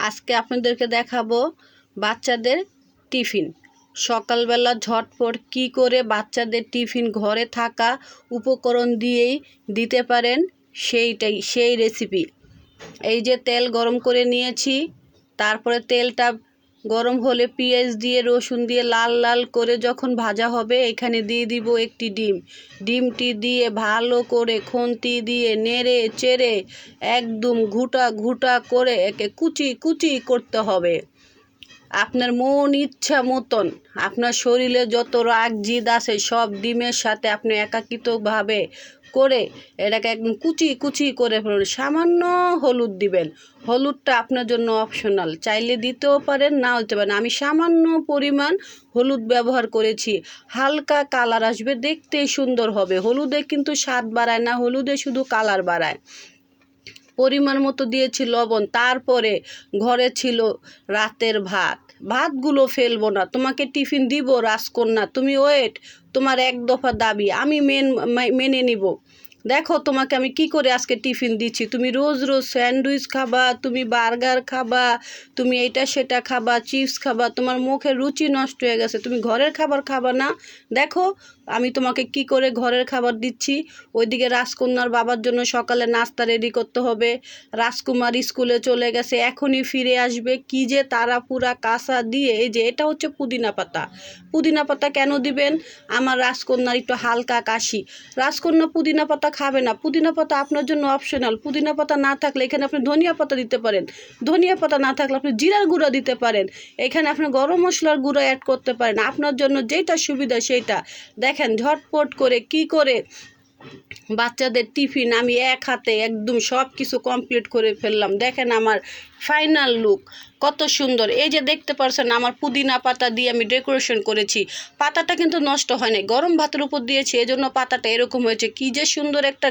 আজকে আপনাদেরকে দেখাবো বাচ্চাদের টিফিন। সকালবেলা ঝটপট কি করে বাচ্চাদের টিফিন ঘরে থাকা উপকরণ দিয়েই দিতে পারেন সেই রেসিপি। এই যে তেল গরম করে নিয়েছি, তারপরে তেলটা গরম হলে পেঁয়াজ দিয়ে রসুন দিয়ে লাল লাল করে যখন ভাজা হবে, এখানে দিয়ে দিব একটি ডিম। ডিমটি দিয়ে ভালো করে খুন্তি দিয়ে নেড়ে চেড়ে একদম ঘুটা ঘুটা করে একে কুচি কুচি করতে হবে। আপনার মন ইচ্ছা মতন আপনার শরীরে যত রাগ জিদ আছে সব ডিমের সাথে আপনি একাকিতভাবে করে এটাকে একদম কুচি কুচি করে ফেলুন। সামান্য হলুদ দিবেন, হলুদটা আপনার জন্য অপশনাল, চাইলে দিতেও পারেন নাও দিতে পারেন। আমি সামান্য পরিমাণ হলুদ ব্যবহার করেছি, হালকা কালার আসবে, দেখতেই সুন্দর হবে। হলুদে কিন্তু স্বাদ বাড়ায় না, হলুদে শুধু কালার বাড়ায়। পরিমাণ মতো দিয়েছি লবণ। তারপরে ঘরে ছিল রাতের ভাতগুলো ফেলবো না, তোমাকে টিফিন দিব রাজকন্যা, তুমি ওয়েট, তোমার এক দফা দাবি আমি মেনে নিব। দেখো তোমাকে আমি কি করে আজকে টিফিন দিচ্ছি। তুমি রোজ রোজ স্যান্ডউইচ খাবা, তুমি বার্গার খাবা, তুমি এটা সেটা খাবা, চিপস খাবা, তোমার মুখের রুচি নষ্ট হয়ে গেছে, তুমি ঘরের খাবার খাবা না। দেখো আমি তোমাকে কি করে ঘরের খাবার দিচ্ছি। ওইদিকে রাজকন্যার বাবার জন্য সকালে নাস্তা রেডি করতে হবে। রাজকুমার স্কুলে চলে গেছে, এখনই ফিরে আসবে। কি যে তারা পুরা কাঁচা দিয়ে, এই যে এটা হচ্ছে পুদিনা পাতা। পুদিনা পাতা কেন দিবেন? আমার রাজকন্যার একটু হালকা কাশি, রাজকন্যা পুদিনা পাতা খাবে না। পুদিনা পাতা আপনার জন্য অপশনাল। পুদিনা পাতা না থাকলে এখানে আপনি ধনিয়া পাতা দিতে পারেন, ধনিয়া পাতা না থাকলে আপনি জিরার গুঁড়া দিতে পারেন, এখানে আপনি গরম মশলার গুঁড়া অ্যাড করতে পারেন। আপনার জন্য যেটা সুবিধা সেইটা। দেখেন ঝটপট করে কি করে বাচ্চাদের টিফিন আমি এক হাতে একদম সব কিছু কমপ্লিট করে ফেললাম। দেখেন আমার ফাইনাল লুক কত সুন্দর। এই যে দেখতে পারছেন আমার পুদিনা পাতা দিয়ে আমি ডেকোরেশন করেছি। পাতাটা কিন্তু নষ্ট হয় নাই, গরম ভাতের উপর দিয়েছি, এজন্য পাতাটা এরকম হয়েছে। কি যে সুন্দর একটা